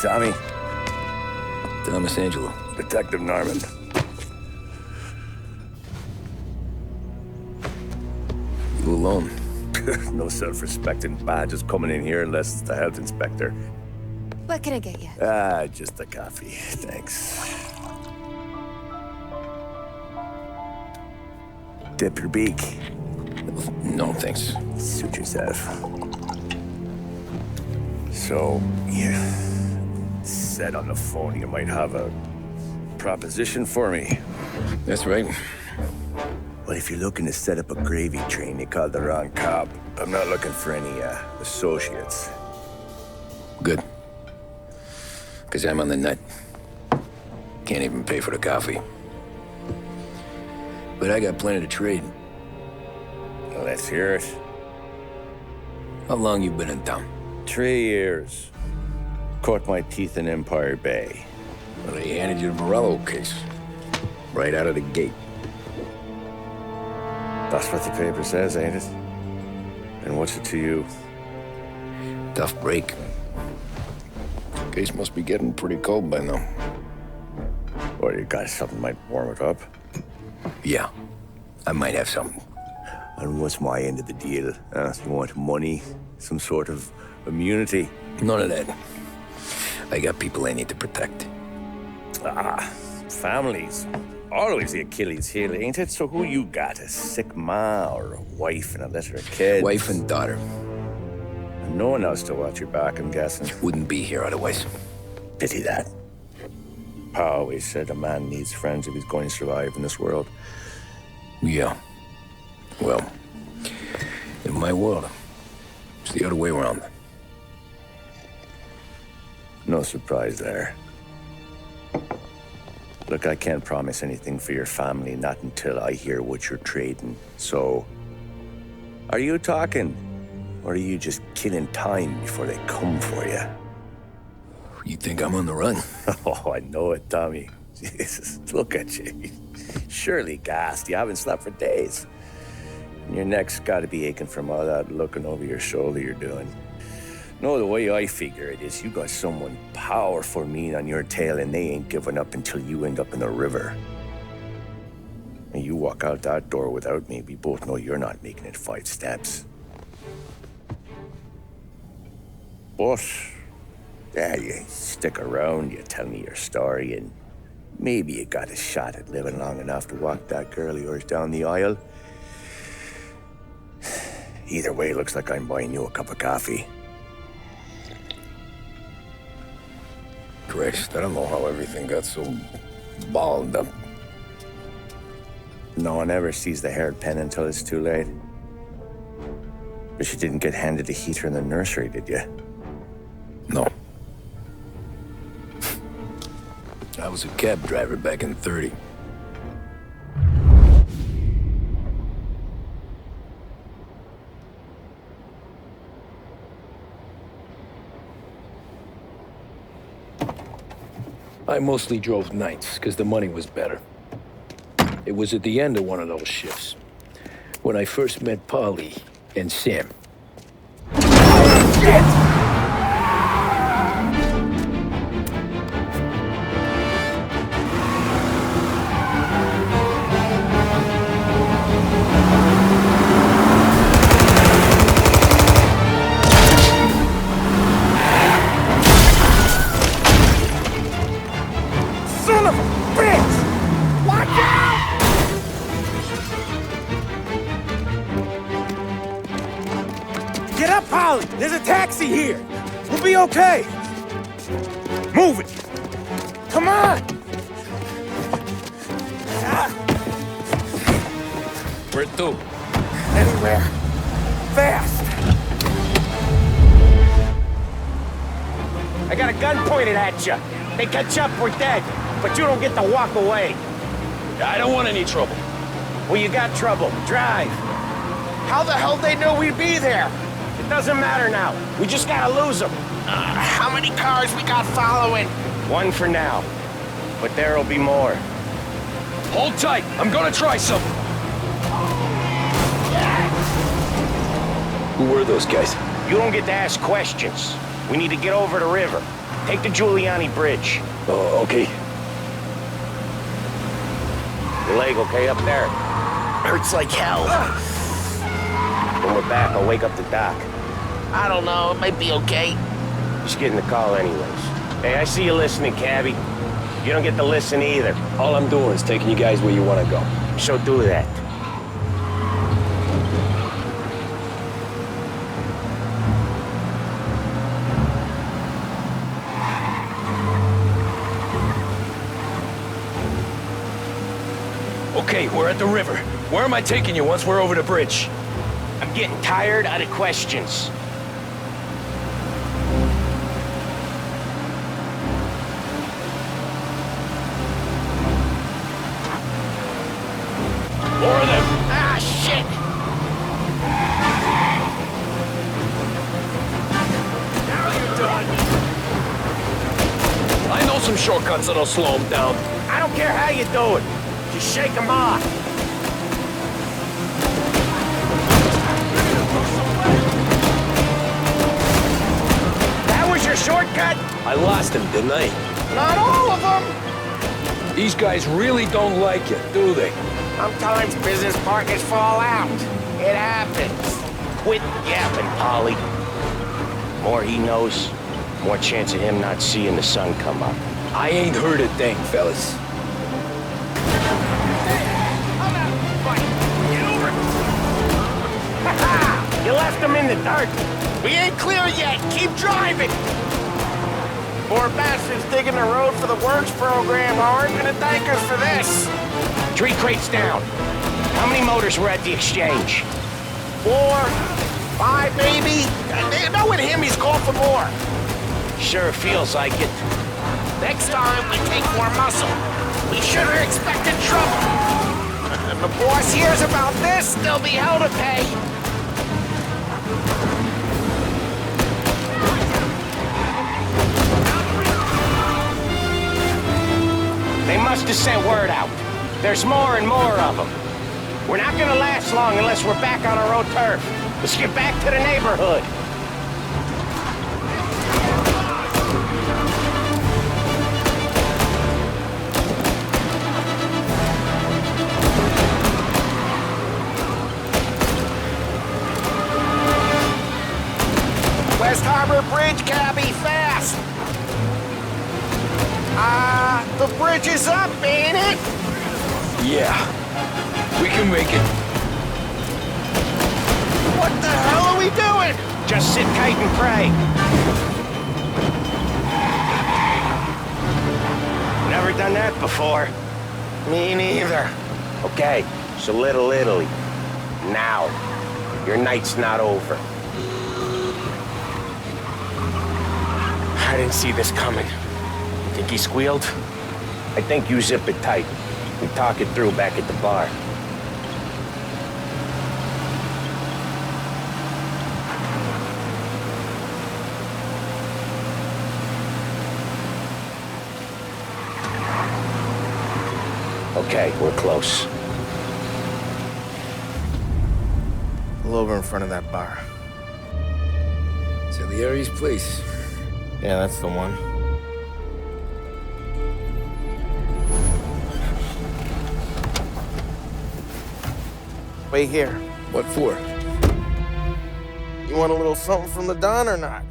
Tommy. Thomas Angelo. Detective Norman. You alone? No self-respecting badges coming in here unless it's the health inspector. What can I get you? Just a coffee. Thanks. Dip your beak. No, thanks. Suit yourself. So, you said on the phone you might have a proposition for me. That's right. Well, if you're looking to set up a gravy train, you called the wrong cop. I'm not looking for any, associates. Good. Because I'm on the nut. Can't even pay for the coffee. But I got plenty to trade. Well, let's hear it. How long you been in town? 3 years. Caught my teeth in Empire Bay. Well, they handed you the Morello case. Right out of the gate. That's what the paper says, ain't it? And what's it to you? Tough break. Case must be getting pretty cold by now. Or you got something might warm it up? Yeah, I might have something. And what's my end of the deal? You want money? Some sort of immunity? None of that. I got people I need to protect. Families. Always the Achilles heel, ain't it? So who you got? A sick ma or a wife and a litter of kids? Wife and daughter. And no one else to watch your back, I'm guessing. Wouldn't be here otherwise. Pity that. Pa always said a man needs friends if he's going to survive in this world. Yeah. Well, in my world, it's the other way around. No surprise there. Look, I can't promise anything for your family, not until I hear what you're trading. So, are you talking? Or are you just killing time before they come for you? You think I'm on the run? Oh, I know it, Tommy. Jesus, look at you. Surely gassed. You haven't slept for days. And your neck's got to be aching from all that looking over your shoulder you're doing. No, the way I figure it is you got someone powerful mean on your tail and they ain't giving up until you end up in the river. And you walk out that door without me, we both know you're not making it 5 steps. But, yeah, you stick around, you tell me your story, and maybe you got a shot at living long enough to walk that girl of yours down the aisle. Either way, looks like I'm buying you a cup of coffee. Christ, I don't know how everything got so balled up. No one ever sees the haired pen until it's too late. But you didn't get handed a heater in the nursery, did you? No. I was a cab driver back in '30. I mostly drove nights, because the money was better. It was at the end of one of those shifts, when I first met Polly and Sam. Shit! Son of a bitch! Watch out! Get up, Polly! There's a taxi here! We'll be okay! Move it! Come on! Where to? Anywhere! Fast! I got a gun pointed at you. They catch up, we're dead. But you don't get to walk away. I don't want any trouble. Well, you got trouble. Drive. How the hell they know we'd be there? It doesn't matter now. We just gotta lose them. How many cars we got following? One for now. But there'll be more. Hold tight. I'm gonna try something. Who were those guys? You don't get to ask questions. We need to get over the river. Take the Giuliani Bridge. Oh, okay. Your leg okay up there? Hurts like hell. When we're back, I'll wake up the doc. I don't know, it might be okay. Just getting the call anyways. Hey, I see you listening, cabbie. You don't get to listen either. All I'm doing is taking you guys where you want to go. So do that. Okay, we're at the river. Where am I taking you once we're over the bridge? I'm getting tired of the questions. More of them. Ah, shit! Now you're done. I know some shortcuts that'll slow them down. I don't care how you do it. Just shake them off. That was your shortcut? I lost him, didn't I? Not all of them. These guys really don't like you, do they? Sometimes business partners fall out. It happens. Quit yapping, Polly. More he knows, more chance of him not seeing the sun come up. I ain't heard a thing, fellas. You left him in the dark. We ain't clear yet, keep driving! Poor bastards digging the road for the works program aren't gonna thank us for this. 3 crates down. How many motors were at the exchange? 4, 5 maybe? Knowing him, he's called for more. Sure feels like it. Next time, we take more muscle. We should have expected trouble. If the boss hears about this, there'll be hell to pay. They must have sent word out. There's more and more of them. We're not gonna last long unless we're back on our own turf. Let's get back to the neighborhood. West Harbor Bridge, cabby, fast! The bridge is up, ain't it? Yeah, we can make it. What the hell are we doing? Just sit tight and pray. Never done that before. Me neither. Okay, so Little Italy. Now. Your night's not over. I didn't see this coming. Think he squealed? I think you zip it tight. We talk it through back at the bar. Okay, we're close. Pull over in front of that bar. Salieri's place. Yeah, that's the one. Wait here. What for? You want a little something from the Don or not?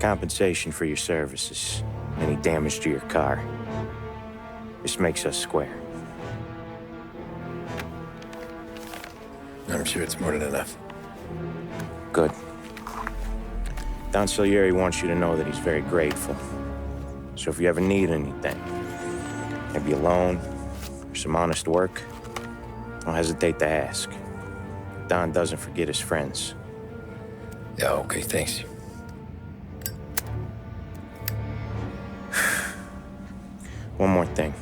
Compensation for your services. Any damage to your car. This This makes us square. I'm sure it's more than enough. Good. Don Salieri wants you to know that he's very grateful. So if you ever need anything, maybe a loan or some honest work, don't hesitate to ask. Don doesn't forget his friends. Yeah, okay, thanks. One more thing.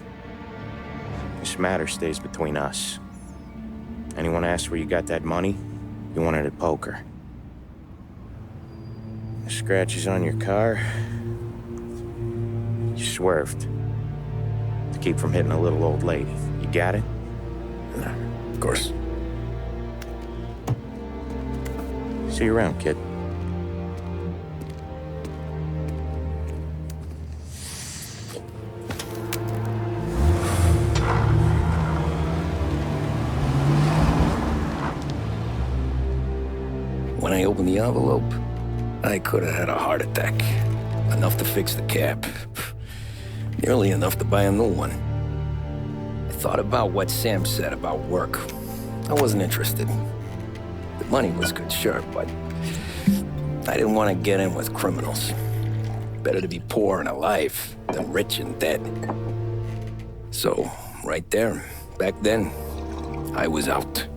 This matter stays between us. Anyone asks where you got that money, you won it at poker. The scratches on your car, you swerved to keep from hitting a little old lady. You got it? No, of course. See you around, kid. When I opened the envelope, I could have had a heart attack. Enough to fix the cap. Nearly enough to buy a new one. I thought about what Sam said about work. I wasn't interested. The money was good, sure, but I didn't want to get in with criminals. Better to be poor and alive than rich and dead. So, right there, back then, I was out.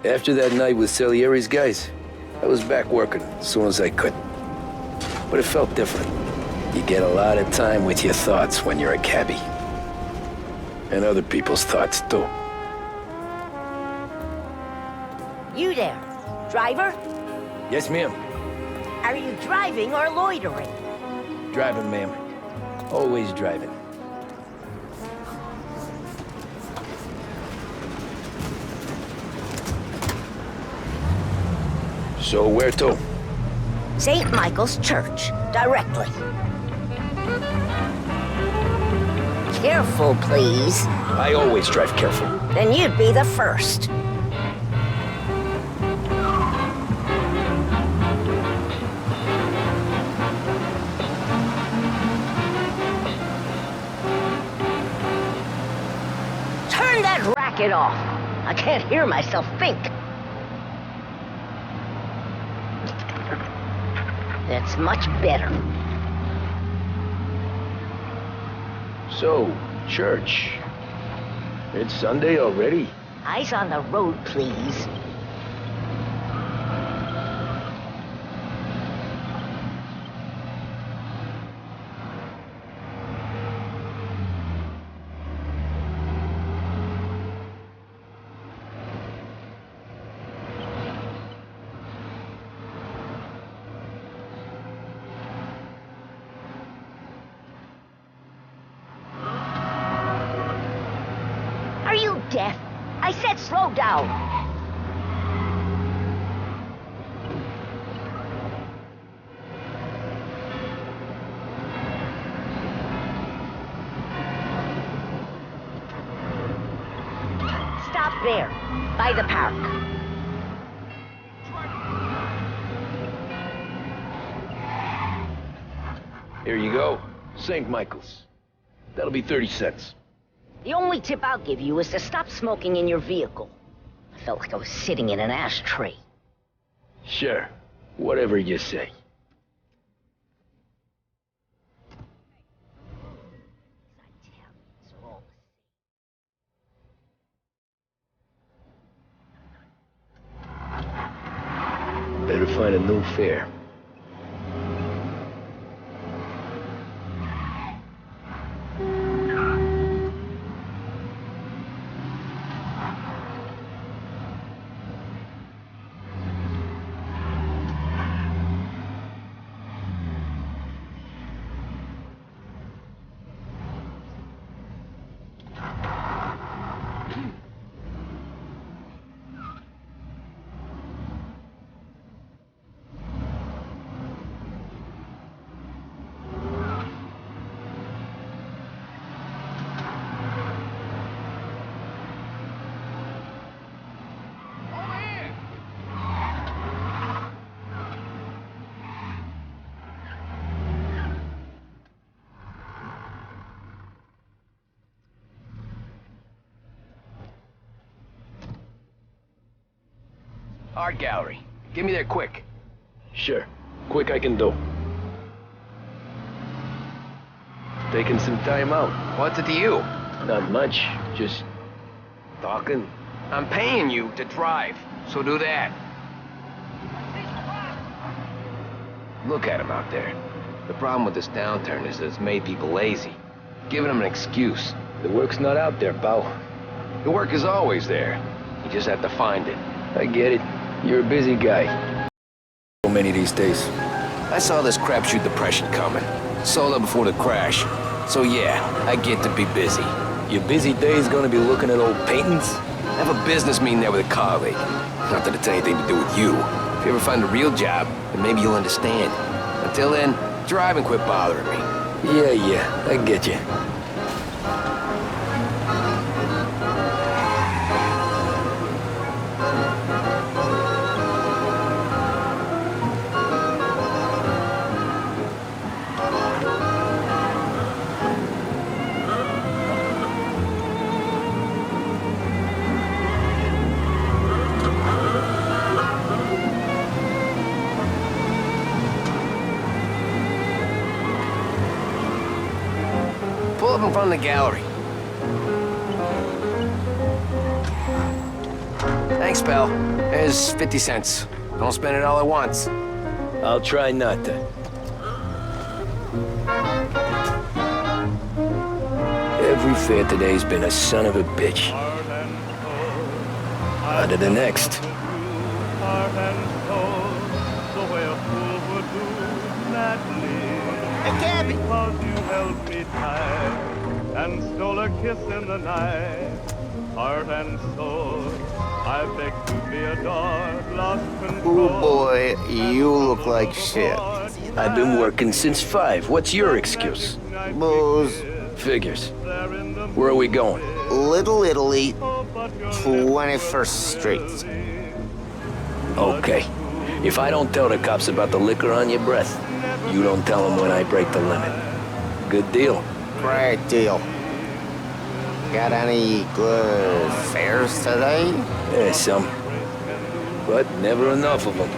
After that night with Salieri's guys, I was back working as soon as I could. But it felt different. You get a lot of time with your thoughts when you're a cabbie. And other people's thoughts, too. You there, driver? Yes, ma'am. Are you driving or loitering? Driving, ma'am. Always driving. So where to? St. Michael's Church, directly. Careful, please. I always drive careful. Then you'd be the first. Turn that racket off. I can't hear myself think. That's much better. So, church. It's Sunday already? Eyes on the road, please. Are you deaf? I said slow down. Stop there, by the park. Here you go. St. Michael's. That'll be 30 cents. The only tip I'll give you is to stop smoking in your vehicle. I felt like I was sitting in an ashtray. Sure. Whatever you say. Better find a new fare. Art gallery. Get me there quick. Sure. Quick I can do. Taking some time out. What's it to you? Not much. Just talking. I'm paying you to drive, so do that. Look at him out there. The problem with this downturn is that it's made people lazy. Giving them an excuse. The work's not out there, pal. The work is always there. You just have to find it. I get it. You're a busy guy. So many these days. I saw this crapshoot depression coming. Sold it before the crash. So yeah, I get to be busy. Your busy day's gonna be looking at old paintings? Have a business meeting there with a colleague. Not that it's anything to do with you. If you ever find a real job, then maybe you'll understand. Until then, drive and quit bothering me. Yeah, I get you. Pull up in front of the gallery. Thanks, pal. There's 50 cents. Don't spend it all at once. I'll try not to. Every fare today's been a son of a bitch. On to the next. Hey, Gabby! Because you held me tight and stole a kiss in the night. Heart and soul, I beg to be adored, lost control. Ooh, boy, you look like shit. I've been working since 5. What's your excuse? Booze. Figures. Where are we going? Little Italy, 21st Street. Okay. If I don't tell the cops about the liquor on your breath, you don't tell them when I break the limit. Good deal. Great deal. Got any good fares today? Yeah, some. But never enough of them.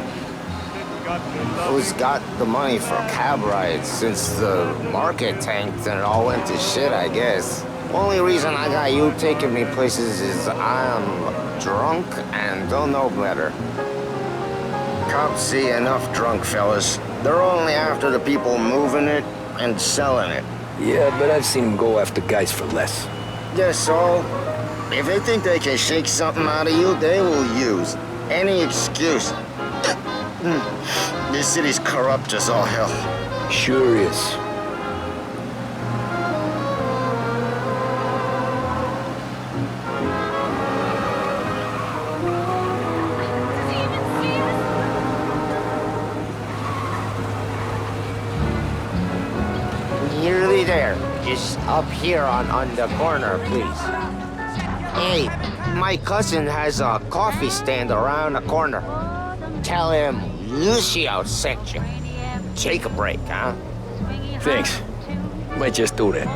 Who's got the money for cab rides since the market tanked and it all went to shit, I guess? Only reason I got you taking me places is I'm drunk and don't know better. Cops see enough drunk fellas. They're only after the people moving it and selling it. Yeah, but I've seen them go after guys for less. Yes, so if they think they can shake something out of you, they will use any excuse. This city's corrupt as all hell. Sure is. Nearly there. Just up here on the corner, please. Hey, my cousin has a coffee stand around the corner. Tell him Lucio sent you. Take a break, huh? Thanks. Might just do that.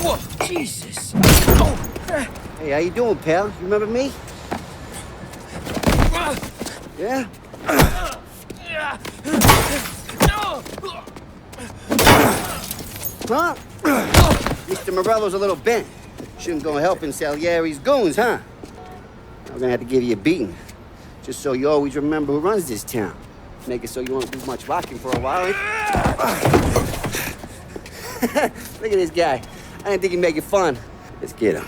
Whoa, Jesus! Oh. Hey, how you doing, pal? You remember me? Yeah? Huh? Mr. Morello's a little bent. Shouldn't go helping Salieri's goons, huh? I'm gonna have to give you a beating. Just so you always remember who runs this town. Make it so you won't do much rocking for a while. Look at this guy. I didn't think he'd make it fun. Let's get him.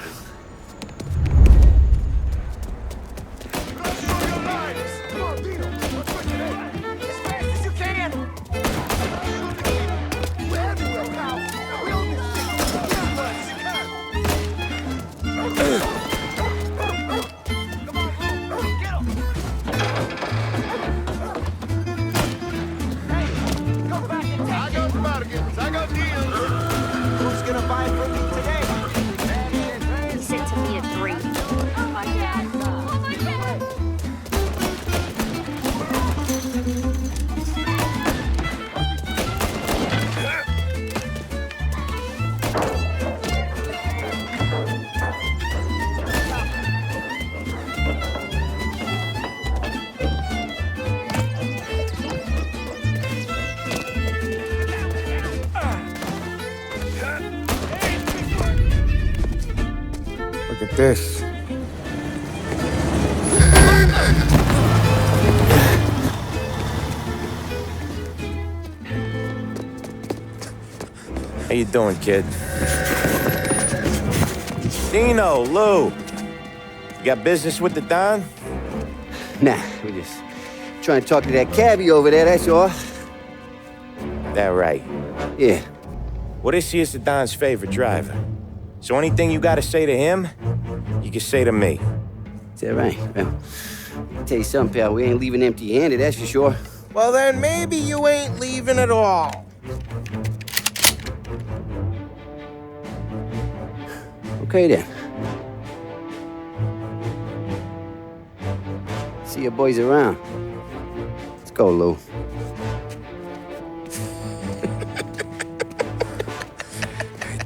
I got deals. Who's gonna buy from me today? this. How you doing, kid? Dino, Lou. You got business with the Don? Nah, we just trying to talk to that cabbie over there, that's all. That right. Yeah. Well, this here's the Don's favorite driver. So anything you gotta say to him, you can say to me. Is that right? Well, I'll tell you something, pal. We ain't leaving empty-handed, that's for sure. Well, then maybe you ain't leaving at all. Okay, then. See your boys around. Let's go, Lou.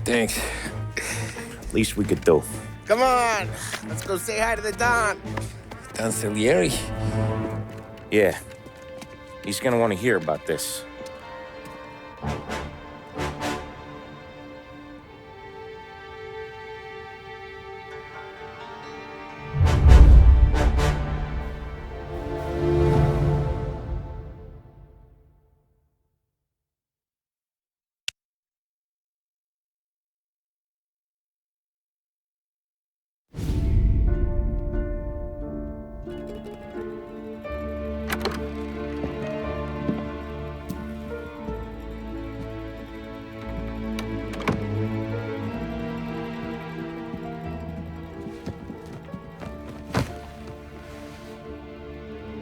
Thanks. Least we could do. Come on, let's go say hi to the Don. Don Salieri? Yeah. He's gonna want to hear about this.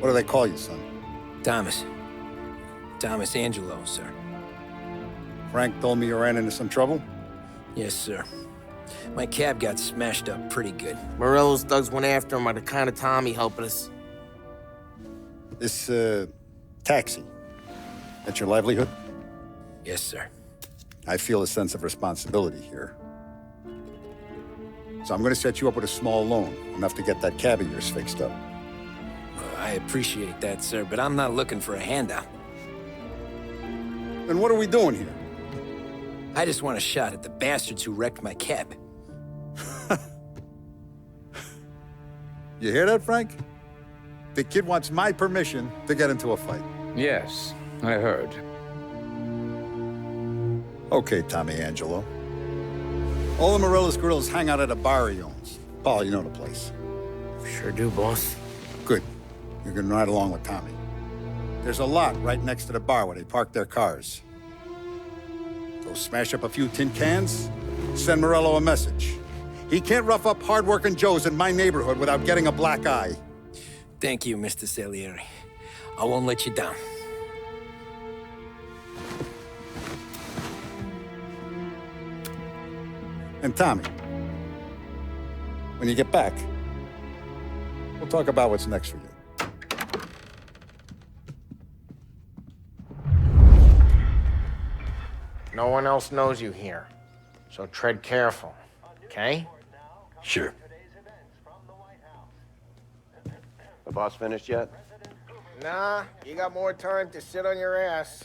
What do they call you, son? Thomas. Thomas Angelo, sir. Frank told me you ran into some trouble? Yes, sir. My cab got smashed up pretty good. Morello's thugs went after him on account of Tommy helping us. This, taxi, that's your livelihood? Yes, sir. I feel a sense of responsibility here. So I'm gonna set you up with a small loan, enough to get that cab of yours fixed up. I appreciate that, sir, but I'm not looking for a handout. Then what are we doing here? I just want a shot at the bastards who wrecked my cab. You hear that, Frank? The kid wants my permission to get into a fight. Yes, I heard. Okay, Tommy Angelo. All the Morello's girls hang out at a bar he owns. Paul, you know the place. Sure do, boss. Good. You're gonna ride along with Tommy. There's a lot right next to the bar where they park their cars. Go smash up a few tin cans, send Morello a message. He can't rough up hard-working Joes in my neighborhood without getting a black eye. Thank you, Mr. Salieri. I won't let you down. And Tommy, when you get back, we'll talk about what's next for you. No one else knows you here, so tread careful, okay? Sure. The boss finished yet? Nah, you got more time to sit on your ass.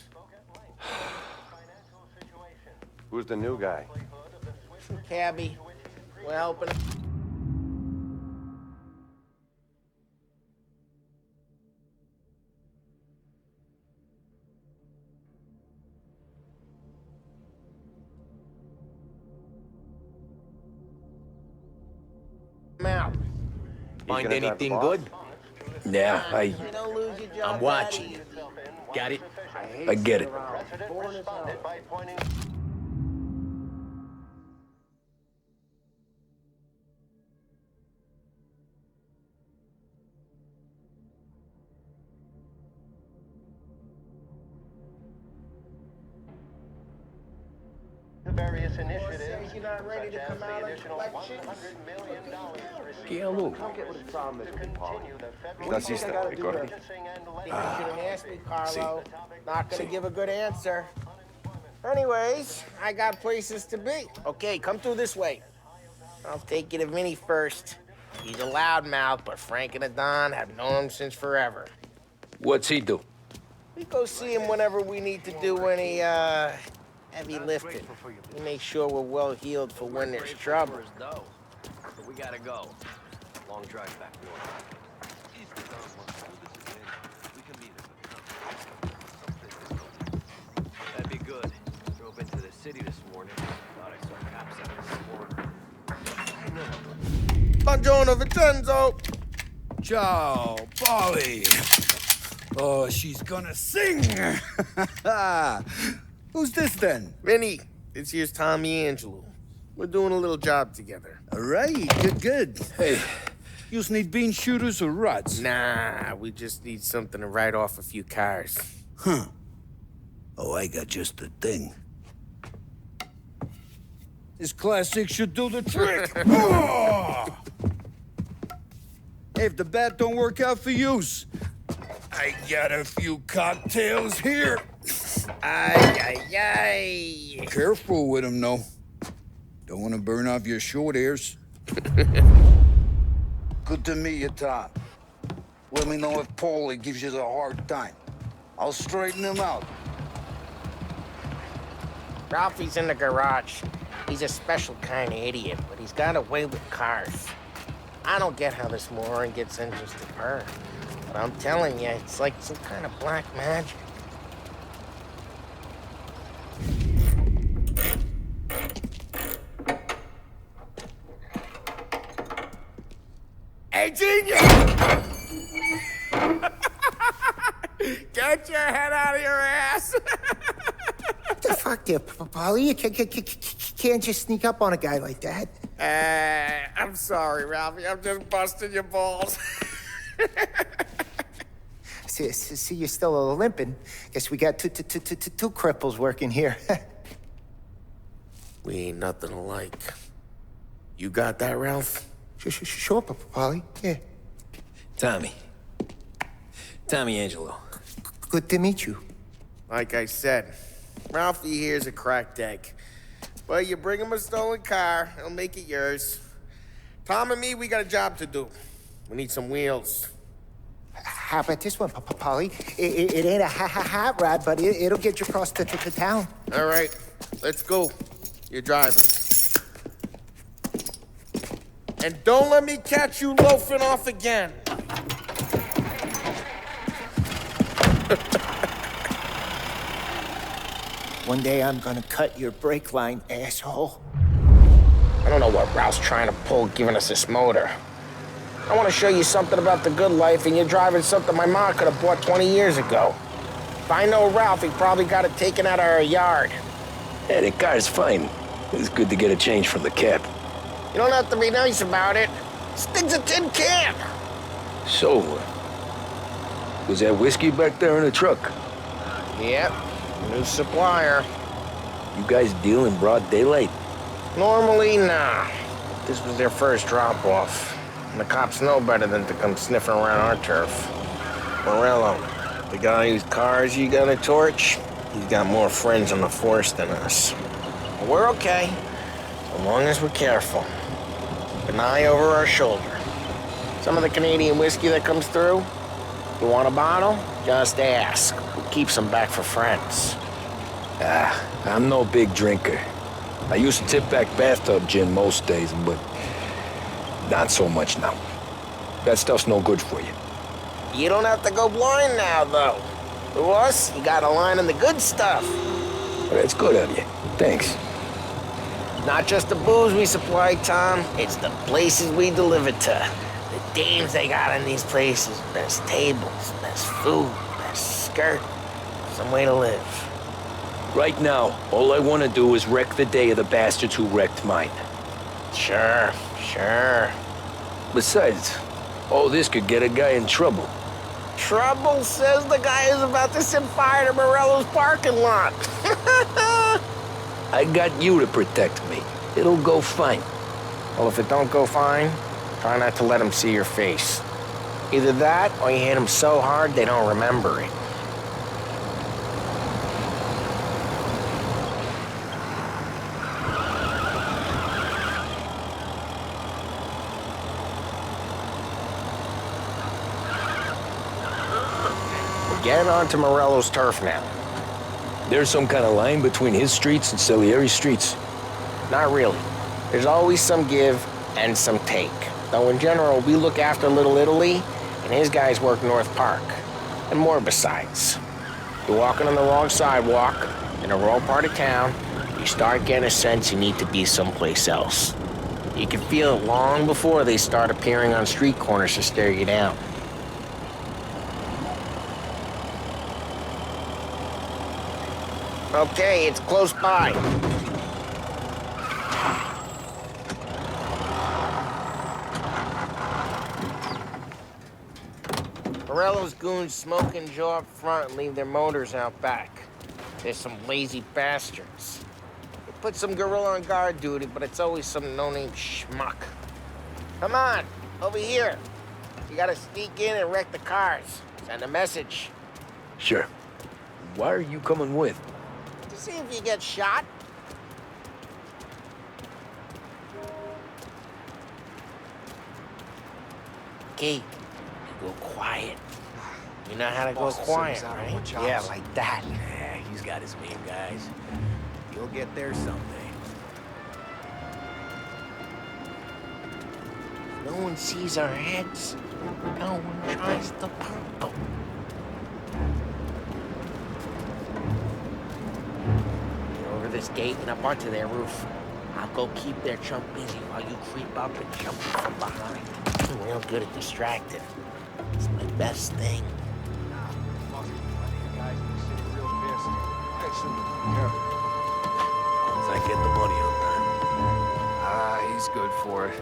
Who's the new guy? Cabby, we're helping. Out. Find anything good? Yeah, I'm watching you. Got it? I get it. The various initiatives, You're not ready to come out of election. ¿Qué hago? Naciste, ricordi? You shouldn't ask me, Carlo. Not gonna give a good answer. Anyways, I got places to be. Okay, come through this way. I'll take you to Vinny first. He's a loudmouth, but Frank and the Don have known him since forever. What's he do? We go see him whenever we need to do any, heavy lifting. We make sure we're well healed for when there's trouble. We gotta go. Long drive back north. That'd be good. Drove into the city this morning. Thought I saw cops out in the corner. Buongiorno, Vincenzo! Ciao, Polly. Oh, she's gonna sing. Who's this then? Vinny, this here's Tommy Angelo. We're doing a little job together. All right, good. Hey, you need bean shooters or rods? Nah, we just need something to write off a few cars. Huh. Oh, I got just the thing. This classic should do the trick. Oh! Hey, if the bat don't work out for yous, I got a few cocktails here. Ay. Careful with them, though. Don't want to burn off your short hairs. Good to meet you, Tom. Let me know if Paulie gives you the hard time. I'll straighten him out. Ralphie's in the garage. He's a special kind of idiot, but he's got a way with cars. I don't get how this moron gets engines to burn. But I'm telling you, it's like some kind of black magic. Hey, genius! Get your head out of your ass! What the fuck there, Polly? You can't just sneak up on a guy like that. I'm sorry, Ralphie. I'm just busting your balls. See, you're still limping. Guess we got two cripples working here. We ain't nothing alike. You got that, Ralph? Sure, Polly. Yeah. Tommy Angelo. Good to meet you. Like I said, Ralphie here's a cracked egg. But you bring him a stolen car, he'll make it yours. Tom and me, we got a job to do. We need some wheels. How about this one, Polly? It ain't a hot rod, but it'll get you across to town. All right, let's go. You're driving. And don't let me catch you loafing off again. One day I'm gonna cut your brake line, asshole. I don't know what Ralph's trying to pull giving us this motor. I want to show you something about the good life, and you're driving something my mom could have bought 20 years ago. If I know Ralph, he probably got it taken out of our yard. Yeah, the car's fine. It's good to get a change from the cap. You don't have to be nice about it. This thing's a tin can. So, was that whiskey back there in the truck? Yep, new supplier. You guys deal in broad daylight? Normally, nah. This was their first drop-off. And the cops know better than to come sniffing around our turf. Morello, the guy whose cars you got a torch, he's got more friends on the force than us. But we're okay, as long as we're careful. Keep an eye over our shoulder. Some of the Canadian whiskey that comes through, you want a bottle? Just ask. Who keeps them back for friends? I'm no big drinker. I used to tip back bathtub gin most days, but not so much now. That stuff's no good for you. You don't have to go blind now, though. To us, you got a line on the good stuff. Well, that's good of you. Thanks. Not just the booze we supply, Tom. It's the places we deliver to. The dames they got in these places. Best tables, best food, best skirt. Some way to live. Right now, all I want to do is wreck the day of the bastards who wrecked mine. Sure. Besides, all this could get a guy in trouble. Trouble, says the guy who's about to set fire to Morello's parking lot. I got you to protect me. It'll go fine. Well, if it don't go fine, try not to let them see your face. Either that, or you hit them so hard they don't remember it. We're getting onto Morello's turf now. There's some kind of line between his streets and Salieri's streets? Not really. There's always some give and some take. Though in general, we look after Little Italy, and his guys work North Park. And more besides. You're walking on the wrong sidewalk, in the wrong part of town, you start getting a sense you need to be someplace else. You can feel it long before they start appearing on street corners to stare you down. Okay, it's close by. Morello's goons smoke and Joe up front and leave their motors out back. They're some lazy bastards. They put some gorilla on guard duty, but it's always some no-name schmuck. Come on, over here. You gotta sneak in and wreck the cars. Send a message. Sure. Why are you coming with? To see if you get shot. Okay, you go quiet. You know how to go quiet, right? Yeah, like that. Yeah, he's got his main guys. You'll get there someday. No one sees our heads. No one tries to pump them. Get over this gate and up onto their roof. I'll go keep their chump busy while you creep up and jump from behind. I'm real good at distracting. It's my best thing. As I get the money on time. Ah, he's good for it.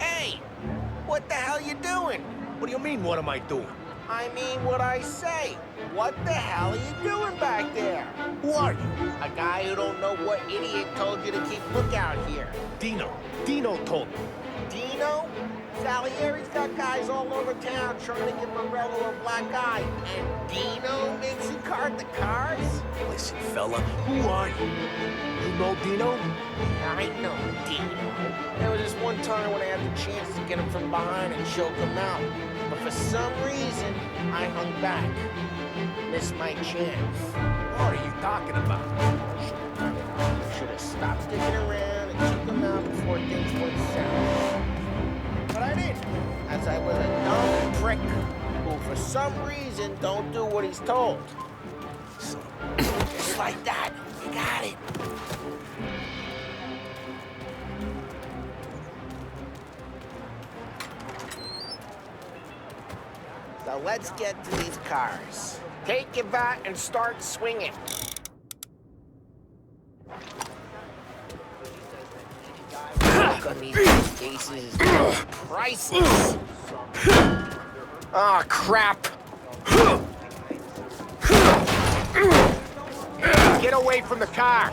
Hey! What the hell you doing? What do you mean, what am I doing? I mean what I say. What the hell are you doing back there? Who are you? A guy who don't know what idiot told you to keep lookout here. Dino. Dino told me. Dino? Salieri's got guys all over town trying to give Morello a black eye. And Dino makes you cart the cars? Listen, fella, who are you? You know Dino? I know Dino. There was this one time when I had the chance to get him from behind and choke him out. But for some reason, I hung back. Missed my chance. What are you talking about? Should have stopped digging around and took him out before things went south. But I didn't, as I was a dumb prick who for some reason don't do what he's told. So, just like that, you got it. So let's get to these cars. Take your bat and start swinging. Look on these cases is priceless. Oh, crap. Get away from the car.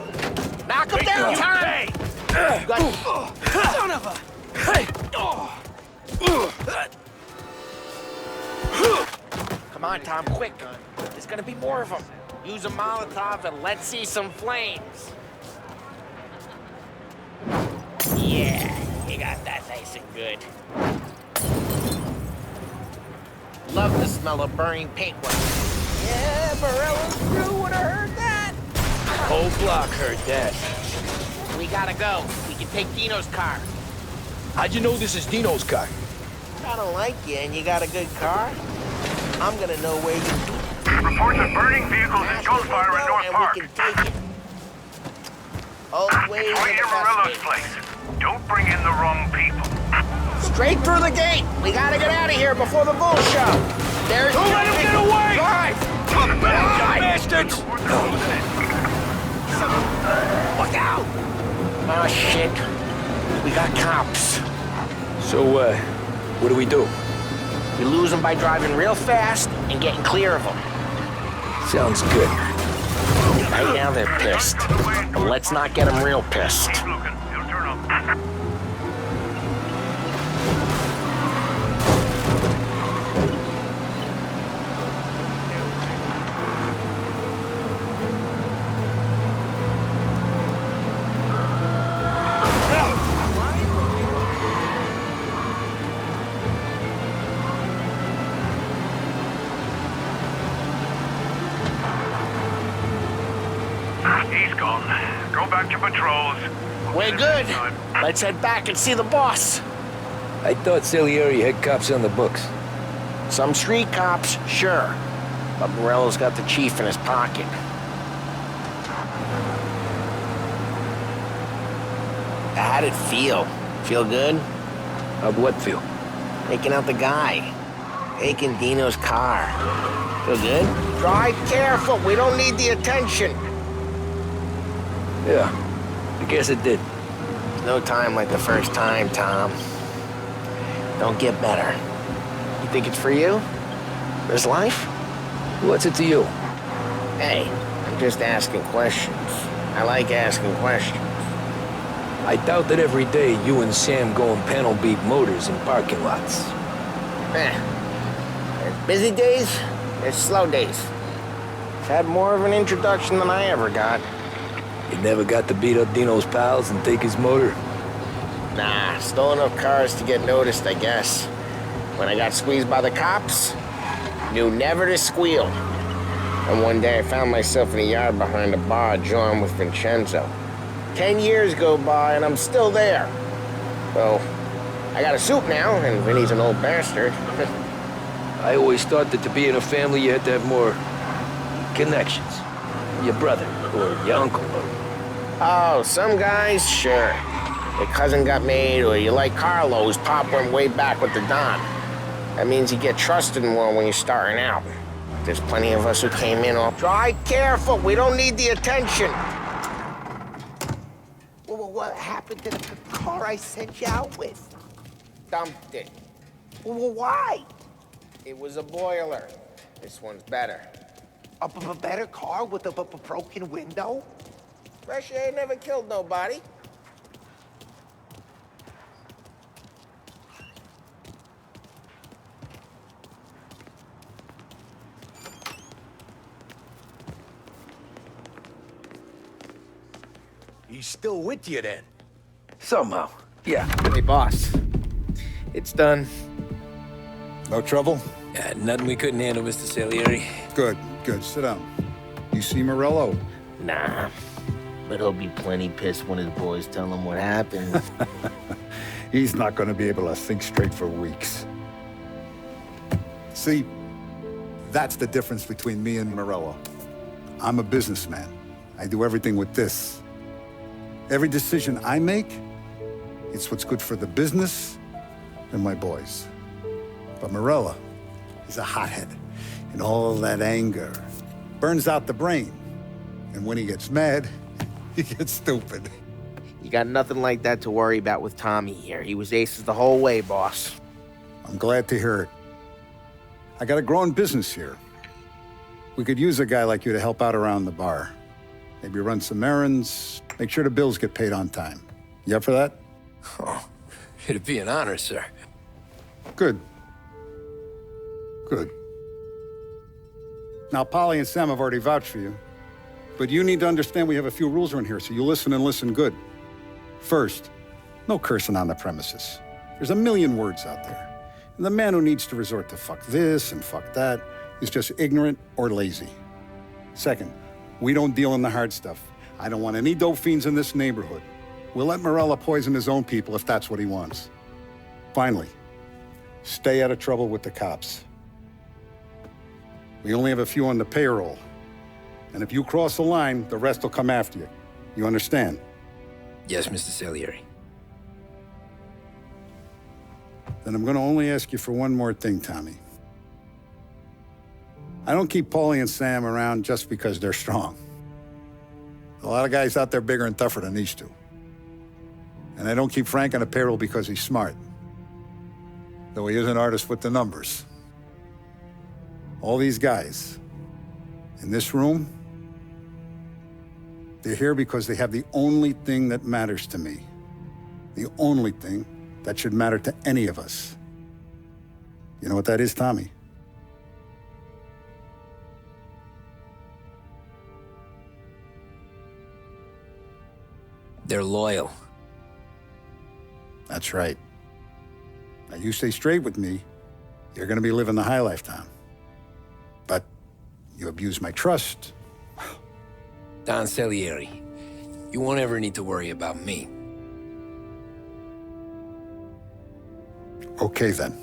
Knock him down, Tom. You got... Son of a... Hey. Come on, Tom, quick. There's gonna be more of them. Use a Molotov and let's see some flames. Yeah, you got that nice and good. Love the smell of burning paintwork. Yeah, Morello's crew would have heard that. Whole block heard that. We gotta go. We can take Dino's car. How'd you know this is Dino's car? I don't like you and you got a good car. I'm gonna know where you... Reports of burning vehicles and gunfire in North Park. We can take it. Always Destroy in the Morello's best place. Don't bring in the wrong people. Straight through the gate. We gotta get out of here before the bull show. There's... Don't let him get away! Drive! Bastards! Look out! Oh, shit. We got cops. So, what do we do? We lose them by driving real fast and getting clear of them. Sounds good. Right now they're pissed. But let's not get them real pissed. Keep looking. He'll turn up. He's gone. Go back to patrols. We're good. Let's head back and see the boss. I thought Salieri had cops on the books. Some street cops, sure. But Morello's got the chief in his pocket. How'd it feel? Feel good? How'd what feel? Taking out the guy. Taking Dino's car. Feel good? Drive careful. We don't need the attention. Yeah, I guess it did. There's no time like the first time, Tom. Don't get better. You think it's for you? This life? What's it to you? Hey, I'm just asking questions. I like asking questions. I doubt that every day you and Sam go and panel beat motors in parking lots. There's busy days, there's slow days. I've had more of an introduction than I ever got. You never got to beat up Dino's pals and take his motor? Nah, stole enough cars to get noticed, I guess. When I got squeezed by the cops, knew never to squeal. And one day I found myself in a yard behind a bar drawing with Vincenzo. 10 years go by and I'm still there. So, I got a suit now, and Vinny's an old bastard. I always thought that to be in a family you had to have more connections. Your brother, or your uncle. Oh, some guys, sure. Your cousin got made, or you like Carlos, Pop went way back with the Don. That means you get trusted more when you're starting out. There's plenty of us who came in off. Drive careful, we don't need the attention. Well, what happened to the car I sent you out with? Dumped it. Well, why? It was a boiler. This one's better. A better car with a broken window? Fresh air never killed nobody. He's still with you then? Somehow, yeah. Hey, boss. It's done. No trouble? Yeah, nothing we couldn't handle, Mr. Salieri. Good, good. Sit down. You see Morello? Nah, but he'll be plenty pissed when his boys tell him what happened. He's not going to be able to think straight for weeks. See, that's the difference between me and Morello. I'm a businessman. I do everything with this. Every decision I make, it's what's good for the business and my boys. But Morello is a hothead, and all that anger burns out the brain. And when he gets mad, he gets stupid. You got nothing like that to worry about with Tommy here. He was aces the whole way, boss. I'm glad to hear it. I got a growing business here. We could use a guy like you to help out around the bar. Maybe run some errands, make sure the bills get paid on time. You up for that? Oh, it'd be an honor, sir. Good. Good. Now, Polly and Sam have already vouched for you. But you need to understand we have a few rules around here, so you listen and listen good. First, no cursing on the premises. There's a million words out there. And the man who needs to resort to fuck this and fuck that is just ignorant or lazy. Second, we don't deal in the hard stuff. I don't want any dope fiends in this neighborhood. We'll let Morello poison his own people if that's what he wants. Finally, stay out of trouble with the cops. We only have a few on the payroll. And if you cross the line, the rest will come after you. You understand? Yes, Mr. Salieri. Then I'm going to only ask you for one more thing, Tommy. I don't keep Paulie and Sam around just because they're strong. A lot of guys out there bigger and tougher than these two. And I don't keep Frank on the payroll because he's smart. Though he is an artist with the numbers. All these guys in this room, they're here because they have the only thing that matters to me. The only thing that should matter to any of us. You know what that is, Tommy? They're loyal. That's right. Now, you stay straight with me, you're gonna be living the high life, Tom. But you abuse my trust, Don Salieri. You won't ever need to worry about me. Okay, then.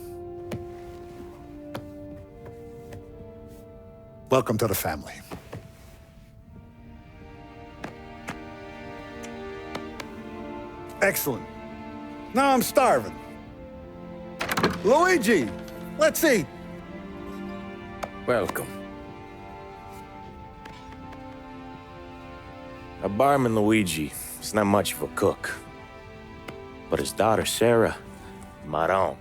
Welcome to the family. Excellent. Now I'm starving. Luigi, let's eat. Welcome. A barman Luigi is not much of a cook. But his daughter, Sarah, Maron,